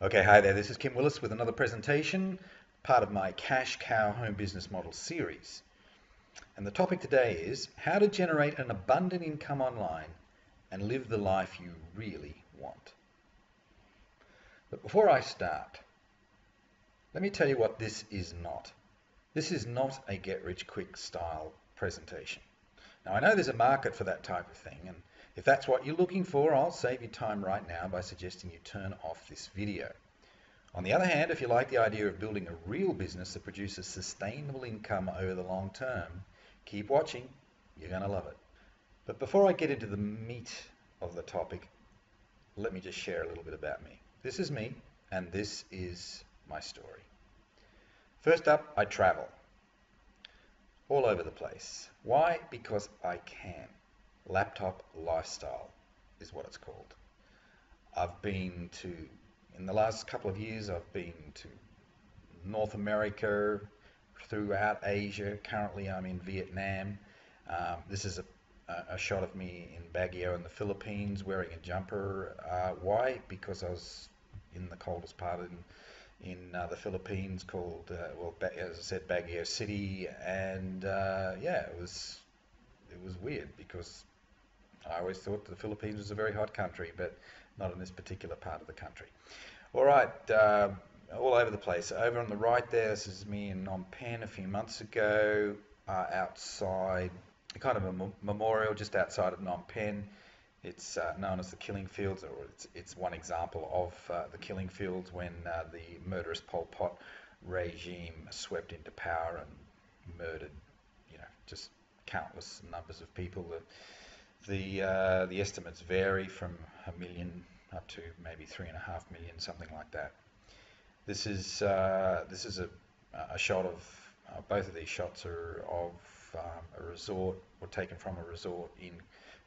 Okay, hi there. This is Kim Willis with another presentation, part of my Cash Cow Home Business Model series. And the topic today is how to generate an abundant income online and live the life you really want. But before I start, let me tell you what this is not. This is not a get-rich-quick style presentation. Now, I know there's a market for that type of thing, and if that's what you're looking for, I'll save you time right now by suggesting you turn off this video. On the other hand, if you like the idea of building a real business that produces sustainable income over the long term, keep watching. You're going to love it. But before I get into the meat of the topic, let me just share a little bit about me. This is me, and this is my story. First up, I travel all over the place. Why? Because I can. Laptop lifestyle is what it's called. In the last couple of years, I've been to North America, throughout Asia. Currently, I'm in Vietnam. This is a shot of me in Baguio in the Philippines wearing a jumper. Why? Because I was in the coldest part in the Philippines called, as I said, Baguio City. And yeah, it was weird because I always thought the Philippines was a very hot country, but not in this particular part of the country. All right, all over the place. Over on the right there, this is me in Phnom Penh a few months ago, outside, kind of a memorial just outside of Phnom Penh. It's known as the Killing Fields, or it's one example of the Killing Fields when the murderous Pol Pot regime swept into power and murdered, just countless numbers of people. The estimates vary from 1 million up to maybe 3.5 million, something like that. This is a shot of both of these shots are of a resort, or taken from a resort in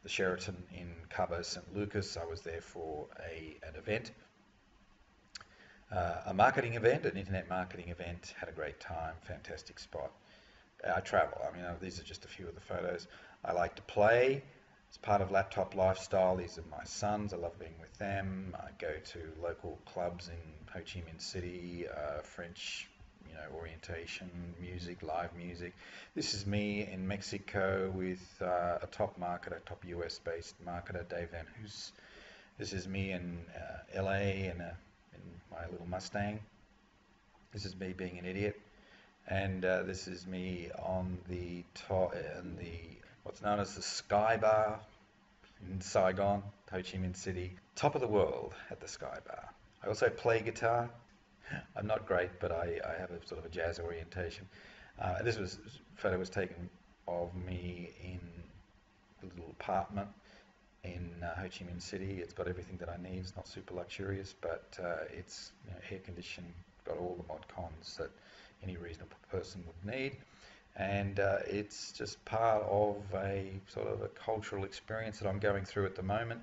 the Sheraton in Cabo St. Lucas. I was there for an event, a marketing event, an internet marketing event. Had a great time, fantastic spot. I travel. I mean, these are just a few of the photos. I like to play. It's part of laptop lifestyle. These are my sons. I love being with them. I go to local clubs in Ho Chi Minh City, French, orientation, music, live music. This is me in Mexico with a top marketer, top US-based marketer, Dave Van Hoos. This is me in LA in my little Mustang. This is me being an idiot. And this is me on the top, in what's known as the Sky Bar in Saigon, Ho Chi Minh City. Top of the world at the Sky Bar. I also play guitar. I'm not great, but I have a sort of a jazz orientation. Photo was taken of me in a little apartment in Ho Chi Minh City. It's got everything that I need. It's not super luxurious, but it's air conditioned, got all the mod cons that any reasonable person would need. And it's just part of a sort of a cultural experience that I'm going through at the moment.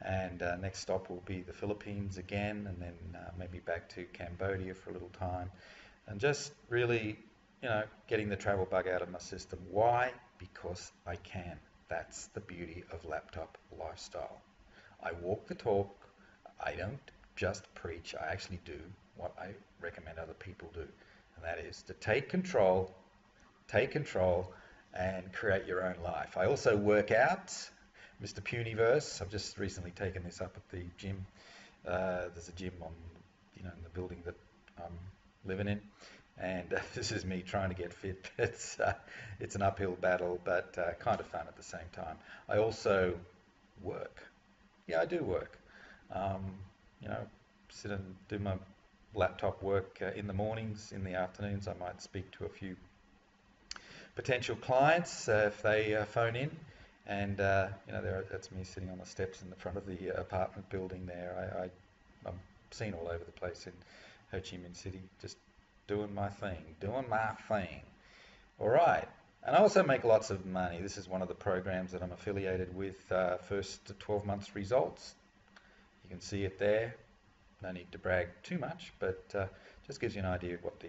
And next stop will be the Philippines again, and then maybe back to Cambodia for a little time. And just really, getting the travel bug out of my system. Why? Because I can. That's the beauty of laptop lifestyle. I walk the talk. I don't just preach. I actually do what I recommend other people do. And that is to take control, and create your own life. I also work out, Mr. Puniverse. I've just recently taken this up at the gym. There's a gym in the building that I'm living in, and this is me trying to get fit. It's an uphill battle, but kind of fun at the same time. I also work. Yeah, I do work. Sit and do my laptop work in the mornings. In the afternoons, I might speak to a few potential clients if they phone in, and that's me sitting on the steps in the front of the apartment building there. I'm seen all over the place in Ho Chi Minh City, just doing my thing. All right, and I also make lots of money. This is one of the programs that I'm affiliated with. First 12 months results. You can see it there. No need to brag too much, but just gives you an idea of what the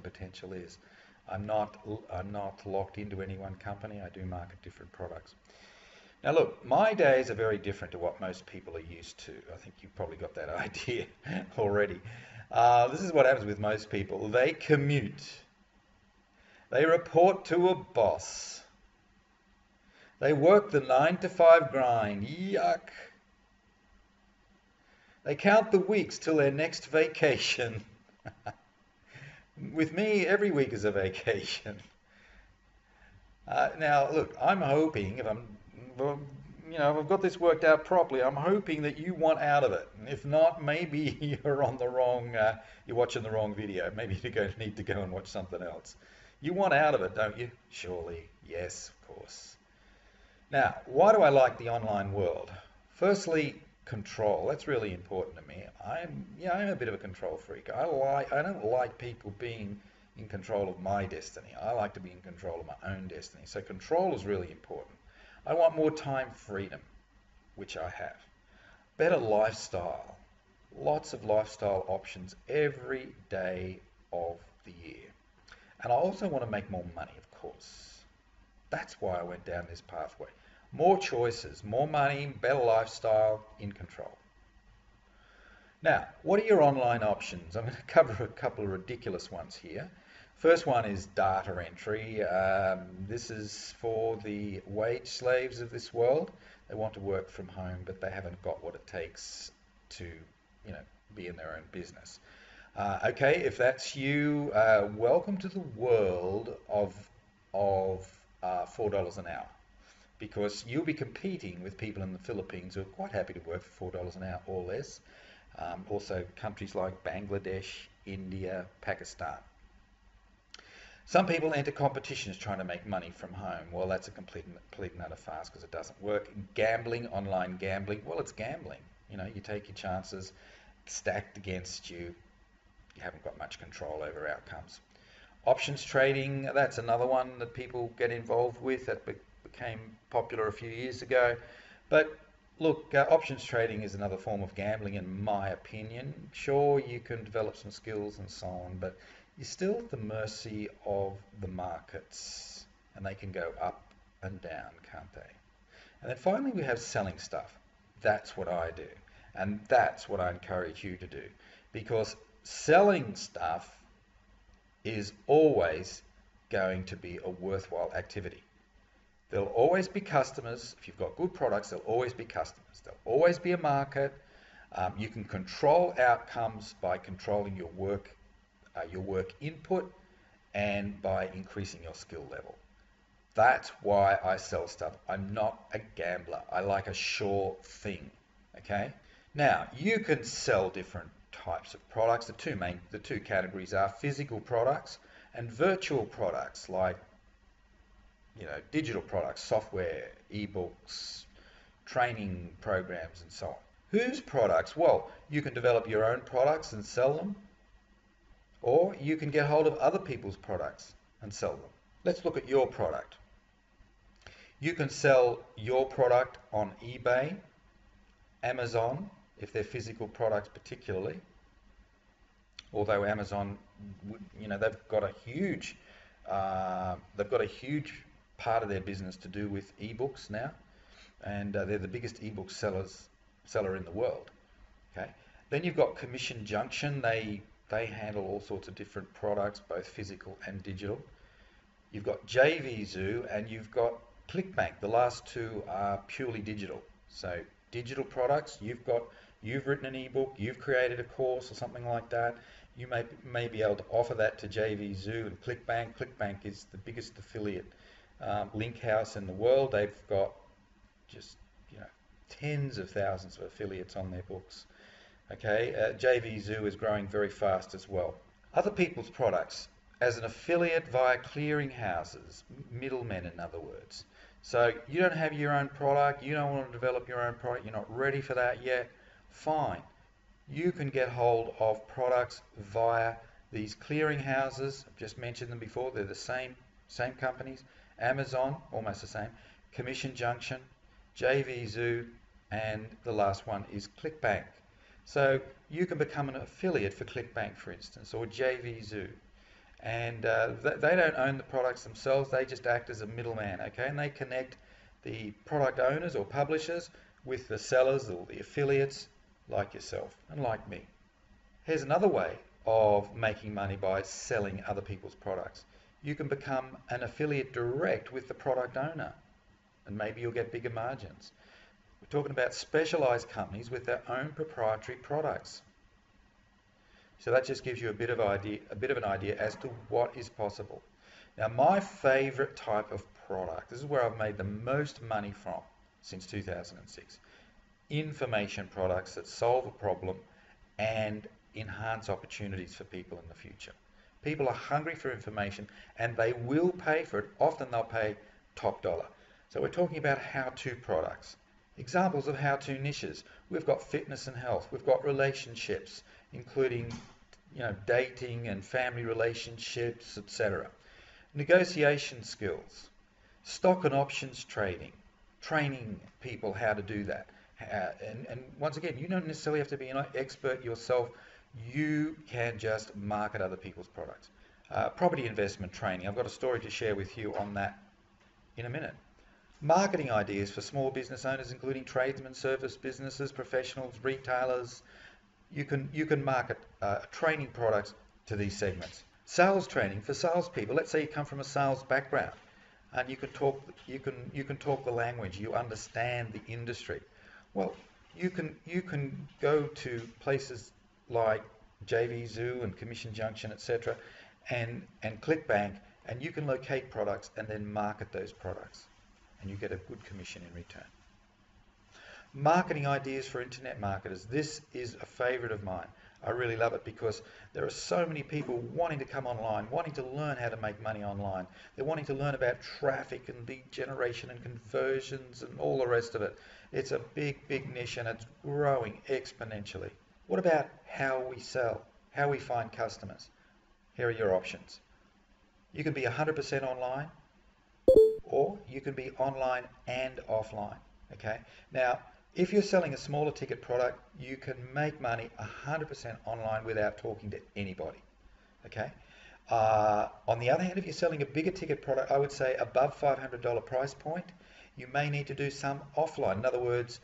potential is. I'm not locked into any one company. I do market different products. Now look, my days are very different to what most people are used to. I think you've probably got that idea already. This is what happens with most people. They commute. They report to a boss. They work the 9 to 5 grind. Yuck. They count the weeks till their next vacation. With me, every week is a vacation. Now, look, I'm hoping if if I've got this worked out properly, I'm hoping that you want out of it. And if not, maybe you're on the wrong, you're watching the wrong video. Maybe need to go and watch something else. You want out of it, don't you? Surely, yes, of course. Now, why do I like the online world? Firstly, control. That's really important to me. I'm a bit of a control freak. I don't like people being in control of my destiny. I like to be in control of my own destiny. So control is really important. I want more time freedom, which I have. Better lifestyle. Lots of lifestyle options every day of the year. And I also want to make more money, of course. That's why I went down this pathway. More choices, more money, better lifestyle, in control. Now, what are your online options? I'm going to cover a couple of ridiculous ones here. First one is data entry. This is for the wage slaves of this world. They want to work from home, but they haven't got what it takes to, be in their own business. Okay, if that's you, welcome to the world of $4 an hour, because you'll be competing with people in the Philippines who are quite happy to work for $4 an hour or less. Also countries like Bangladesh, India, Pakistan. Some people enter competitions trying to make money from home. Well, that's a complete and utter farce because it doesn't work. Gambling, online gambling, well, it's gambling. You take your chances, stacked against you. You haven't got much control over outcomes. Options trading, that's another one that people get involved with that became popular a few years ago. But look, options trading is another form of gambling in my opinion. Sure, you can develop some skills and so on, but you're still at the mercy of the markets, and they can go up and down, can't they? And then finally we have selling stuff. That's what I do, and that's what I encourage you to do, because selling stuff is always going to be a worthwhile activity. There'll always be customers. If you've got good products, there'll always be customers. There'll always be a market. You can control outcomes by controlling your work input and by increasing your skill level. That's why I sell stuff. I'm not a gambler. I like a sure thing. Okay? Now, you can sell different types of products. The two categories are physical products and virtual products, like digital products, software, ebooks, training programs, and so on. Whose products? Well, you can develop your own products and sell them, or you can get hold of other people's products and sell them. Let's look at your product. You can sell your product on eBay, Amazon, if they're physical products particularly, although Amazon, they've got a huge part of their business to do with ebooks now, and they're the biggest ebook seller in the world. Okay, then you've got Commission Junction. They handle all sorts of different products, both physical and digital. You've got JVZoo and you've got ClickBank. The last two are purely digital. So digital products, you've written an ebook, you've created a course or something like that. You may be able to offer that to JVZoo and ClickBank. ClickBank is the biggest affiliate link house in the world. They've got just tens of thousands of affiliates on their books. Okay, JVZoo is growing very fast as well. Other people's products as an affiliate via clearing houses, middlemen in other words. So you don't have your own product, you don't want to develop your own product, you're not ready for that yet, fine. You can get hold of products via these clearing houses. I've just mentioned them before. They're the same companies. Amazon, almost the same. Commission Junction, JVZoo, and the last one is ClickBank. So you can become an affiliate for ClickBank, for instance, or JVZoo. And they don't own the products themselves. They just act as a middleman, okay? And they connect the product owners or publishers with the sellers or the affiliates like yourself and like me. Here's another way of making money by selling other people's products. You can become an affiliate direct with the product owner, and maybe you'll get bigger margins. We're talking about specialized companies with their own proprietary products. So that just gives you a bit of an idea as to what is possible. Now, my favorite type of product, this is where I've made the most money from since 2006. Information products that solve a problem and enhance opportunities for people in the future. People are hungry for information and they will pay for it. Often they'll pay top dollar. So we're talking about how-to products. Examples of how-to niches. We've got fitness and health. We've got relationships, including dating and family relationships, etc. Negotiation skills, stock and options trading, training people how to do that. And once again, you don't necessarily have to be an expert yourself. You can just market other people's products. Property investment training. I've got a story to share with you on that in a minute. Marketing ideas for small business owners, including tradesmen, service businesses, professionals, retailers. You can market training products to these segments. Sales training for salespeople. Let's say you come from a sales background and you can talk the language. You understand the industry. Well, you can go to places like JVZoo and Commission Junction, etc., and ClickBank, and you can locate products and then market those products, and you get a good commission in return. Marketing ideas for internet marketers. This is a favorite of mine. I really love it because there are so many people wanting to come online, wanting to learn how to make money online. They're wanting to learn about traffic and lead generation and conversions and all the rest of it. It's a big, big niche and it's growing exponentially. What about how we sell, how we find customers? Here are your options. You can be 100% online, or you can be online and offline. Okay. Now, if you're selling a smaller ticket product, you can make money 100% online without talking to anybody. Okay. On the other hand, if you're selling a bigger ticket product, I would say above $500 price point, you may need to do some offline. In other words,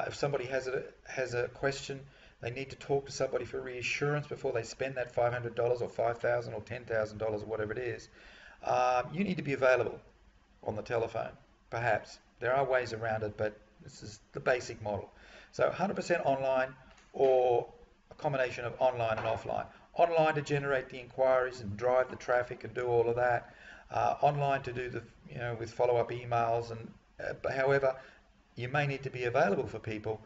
if somebody has a question, they need to talk to somebody for reassurance before they spend that $500 or $5,000 or $10,000 or whatever it is. You need to be available on the telephone, perhaps. There are ways around it, but this is the basic model. So 100% online, or a combination of online and offline. Online to generate the inquiries and drive the traffic and do all of that. Online to do with follow-up emails. And however, you may need to be available for people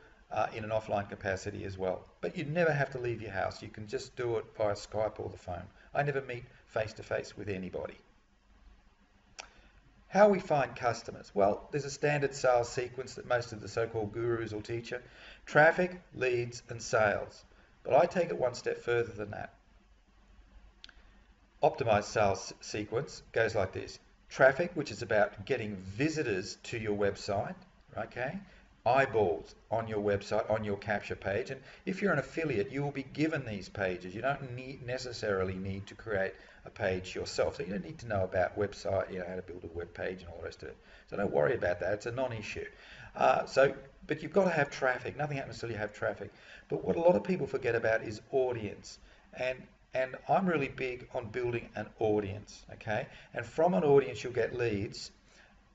in an offline capacity as well. But you never have to leave your house. You can just do it via Skype or the phone. I never meet face-to-face with anybody. How we find customers? Well, there's a standard sales sequence that most of the so-called gurus will teach you. Traffic, leads, and sales. But I take it one step further than that. Optimized sales sequence goes like this. Traffic, which is about getting visitors to your website, okay? Eyeballs on your website, on your capture page. And if you're an affiliate, you will be given these pages. You don't necessarily need to create a page yourself. So you don't need to know about website, how to build a web page and all the rest of it. So don't worry about that. It's a non-issue. But you've got to have traffic. Nothing happens until you have traffic. But what a lot of people forget about is audience. And I'm really big on building an audience, okay? And from an audience, you'll get leads,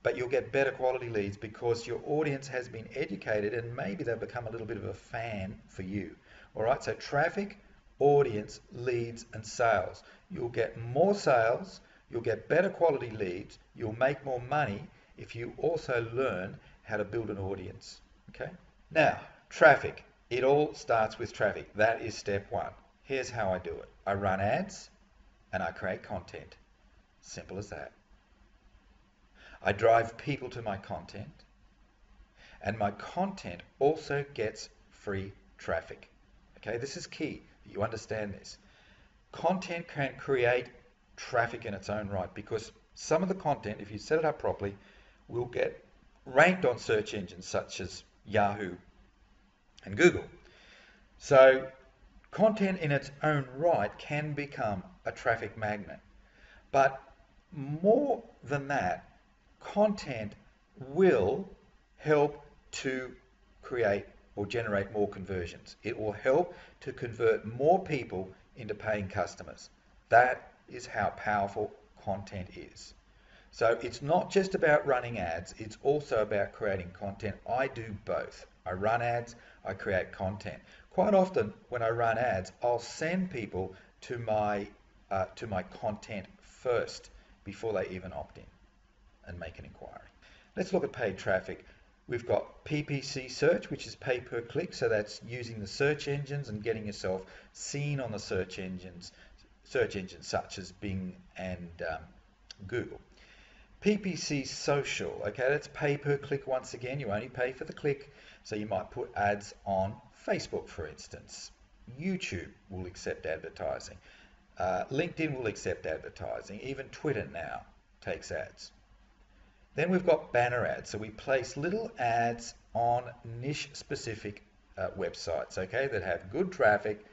but you'll get better quality leads because your audience has been educated and maybe they've become a little bit of a fan for you. All right, so traffic, audience, leads, and sales. You'll get more sales, you'll get better quality leads, you'll make more money if you also learn how to build an audience, okay? Now, traffic. It all starts with traffic. That is step one. Here's how I do it. I run ads and I create content. Simple as that. I drive people to my content, and my content also gets free traffic. Okay, this is key that you understand this. Content can create traffic in its own right because some of the content, if you set it up properly, will get ranked on search engines such as Yahoo and Google. So content in its own right can become a traffic magnet. But more than that, content will help to create or generate more conversions. It will help to convert more people into paying customers. That is how powerful content is. So it's not just about running ads, it's also about creating content. I do both. I run ads, I create content. Quite often when I run ads, I'll send people to my content first before they even opt in and make an inquiry. Let's look at paid traffic. We've got PPC search, which is pay per click, so that's using the search engines and getting yourself seen on the search engines such as Bing and Google. PPC social, okay, that's pay per click once again. You only pay for the click, so you might put ads on Facebook, for instance. YouTube will accept advertising. LinkedIn will accept advertising. Even Twitter now takes ads. Then we've got banner ads. So we place little ads on niche specific websites, okay, that have good traffic,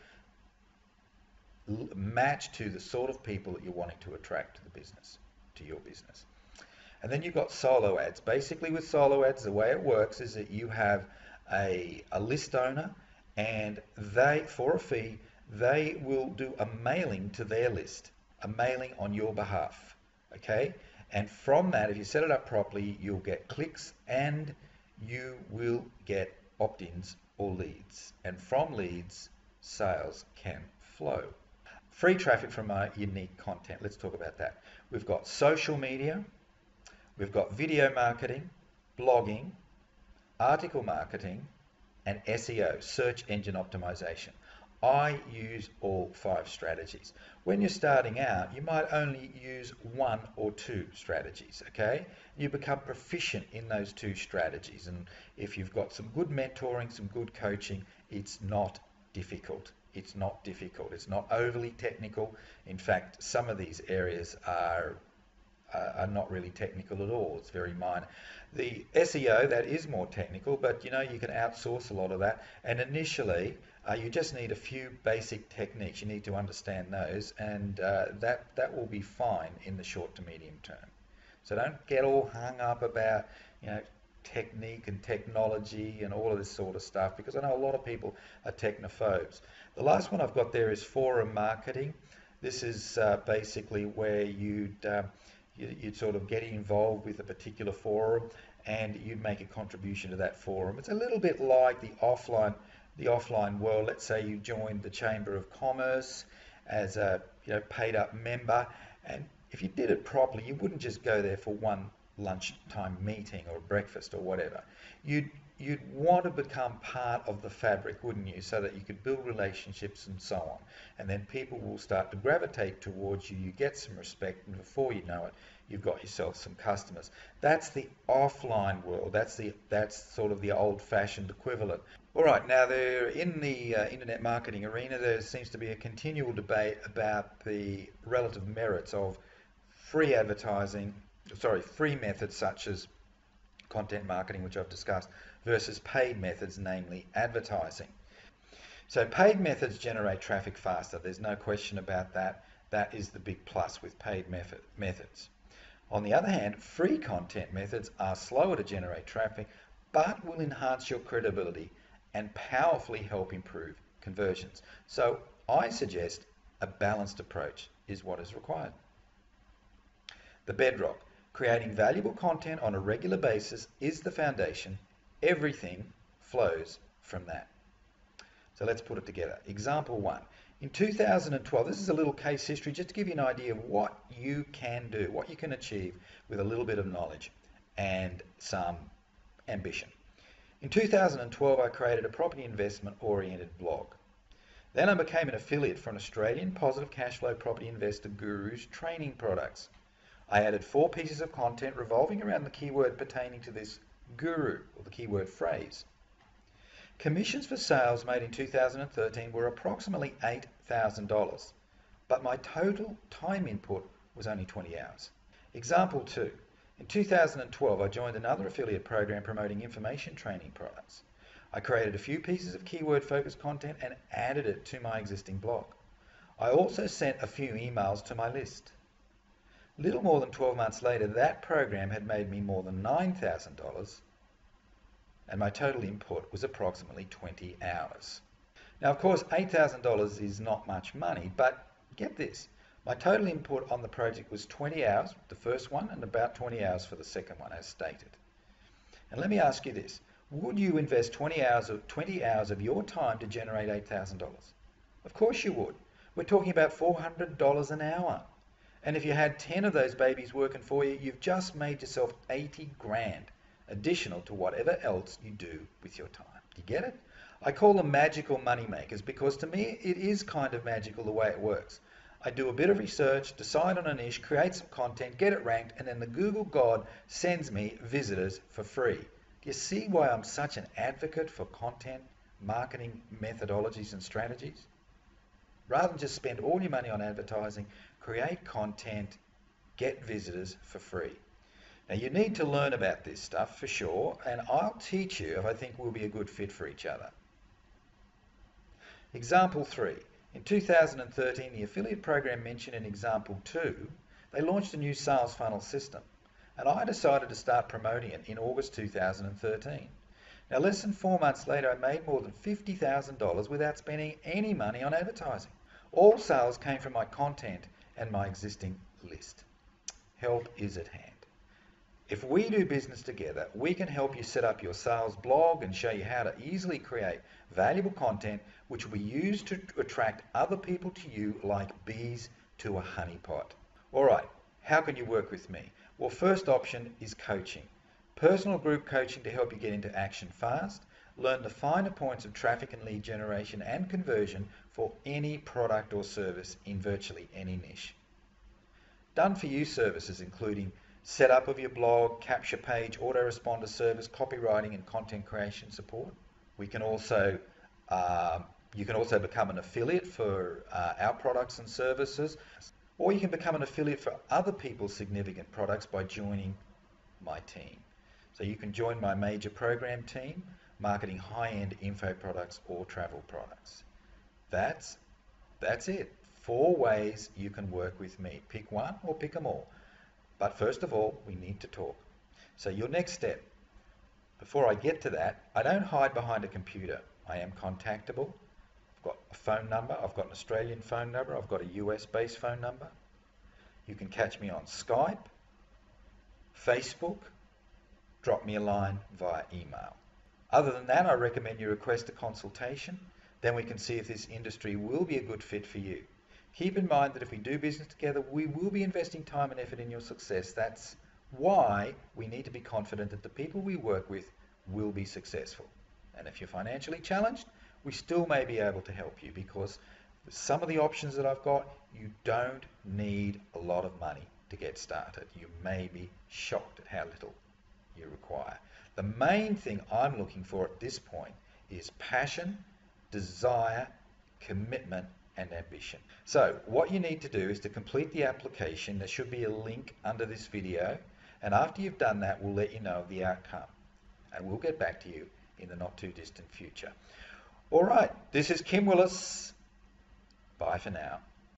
match to the sort of people that you're wanting to attract to the business, to your business. And then you've got solo ads. Basically with solo ads, the way it works is that you have a list owner, and they, for a fee, they will do a mailing to their list, a mailing on your behalf, okay? And from that, if you set it up properly, you'll get clicks and you will get opt-ins or leads. And from leads, sales can flow. Free traffic from our unique content. Let's talk about that. We've got social media, we've got video marketing, blogging, article marketing, and SEO, search engine optimization. I use all 5 strategies. When you're starting out, you might only use 1 or 2 strategies, okay? You become proficient in those 2 strategies, and if you've got some good mentoring, some good coaching, it's not difficult. It's not difficult. It's not overly technical. In fact, some of these areas are not really technical at all. It's very minor. The SEO, that is more technical, but you know, you can outsource a lot of that. And initially, you just need a few basic techniques. You need to understand those, and that will be fine in the short to medium term. So don't get all hung up about, you know, technique and technology and all of this sort of stuff, because I know a lot of people are technophobes. The last one I've got there is forum marketing. This is basically where you'd sort of get involved with a particular forum and you'd make a contribution to that forum. It's a little bit like the offline world. Let's say you joined the Chamber of Commerce as a paid up member, and if you did it properly, you wouldn't just go there for one lunchtime meeting or breakfast or whatever. You'd want to become part of the fabric, wouldn't you, so that you could build relationships and so on, and then people will start to gravitate towards you. You get some respect, and before you know it, you've got yourself some customers. That's the offline world. That's sort of the old-fashioned equivalent. All right, now there in the internet marketing arena, there seems to be a continual debate about the relative merits of free methods such as content marketing, which I've discussed, versus paid methods, namely advertising. So paid methods generate traffic faster. There's no question about that. That is the big plus with paid methods. On the other hand, free content methods are slower to generate traffic, but will enhance your credibility and powerfully help improve conversions. So I suggest a balanced approach is what is required. The bedrock. Creating valuable content on a regular basis is the foundation. Everything flows from that. So let's put it together. Example 1. In 2012, this is a little case history just to give you an idea of what you can do, what you can achieve with a little bit of knowledge and some ambition. In 2012, I created a property investment oriented blog. Then I became an affiliate for an Australian positive cash flow property investor guru's training products. I added 4 pieces of content revolving around the keyword pertaining to this guru, or the keyword phrase. Commissions for sales made in 2013 were approximately $8,000, but my total time input was only 20 hours. Example 2. In 2012, I joined another affiliate program promoting information training products. I created a few pieces of keyword-focused content and added it to my existing blog. I also sent a few emails to my list. Little more than 12 months later, that program had made me more than $9,000, and my total input was approximately 20 hours. Now, of course, $8,000 is not much money, but get this. My total input on the project was 20 hours, the first one, and about 20 hours for the second one, as stated. And let me ask you this. Would you invest 20 hours of your time to generate $8,000? Of course you would. We're talking about $400 an hour. And if you had 10 of those babies working for you, you've just made yourself 80 grand additional to whatever else you do with your time. Do you get it? I call them magical money makers because to me it is kind of magical the way it works. I do a bit of research, decide on a niche, create some content, get it ranked, and then the Google God sends me visitors for free. Do you see why I'm such an advocate for content marketing methodologies and strategies? Rather than just spend all your money on advertising, create content, get visitors for free. Now you need to learn about this stuff for sure, and I'll teach you if I think we'll be a good fit for each other. Example 3. In 2013, the affiliate program mentioned in example 2, they launched a new sales funnel system, and I decided to start promoting it in August 2013. Now less than 4 months later, I made more than $50,000 without spending any money on advertising. All sales came from my content and my existing list. Help is at hand. If we do business together, we can help you set up your sales blog and show you how to easily create valuable content which will be used to attract other people to you like bees to a honeypot. All right, how can you work with me? Well, first option is coaching. Personal group coaching to help you get into action fast, learn the finer points of traffic and lead generation and conversion for any product or service in virtually any niche. Done for you services including setup of your blog, capture page, autoresponder service, copywriting and content creation support. We can also, you can also become an affiliate for our products and services, or you can become an affiliate for other people's significant products by joining my team. So you can join my major program team, marketing high-end info products or travel products. That's it. 4 ways you can work with me. Pick one or pick them all. But first of all, we need to talk. So your next step, before I get to that, I don't hide behind a computer. I am contactable. I've got a phone number. I've got an Australian phone number. I've got a US-based phone number. You can catch me on Skype, Facebook, drop me a line via email. Other than that, I recommend you request a consultation. Then we can see if this industry will be a good fit for you. Keep in mind that if we do business together, we will be investing time and effort in your success. That's why we need to be confident that the people we work with will be successful. And if you're financially challenged, we still may be able to help you because with some of the options that I've got, you don't need a lot of money to get started. You may be shocked at how little you require. The main thing I'm looking for at this point is passion, desire, commitment, and ambition. So what you need to do is to complete the application. There should be a link under this video, and after you've done that, we'll let you know the outcome, and we'll get back to you in the not too distant future. All right, this is Kim Willis. Bye for now.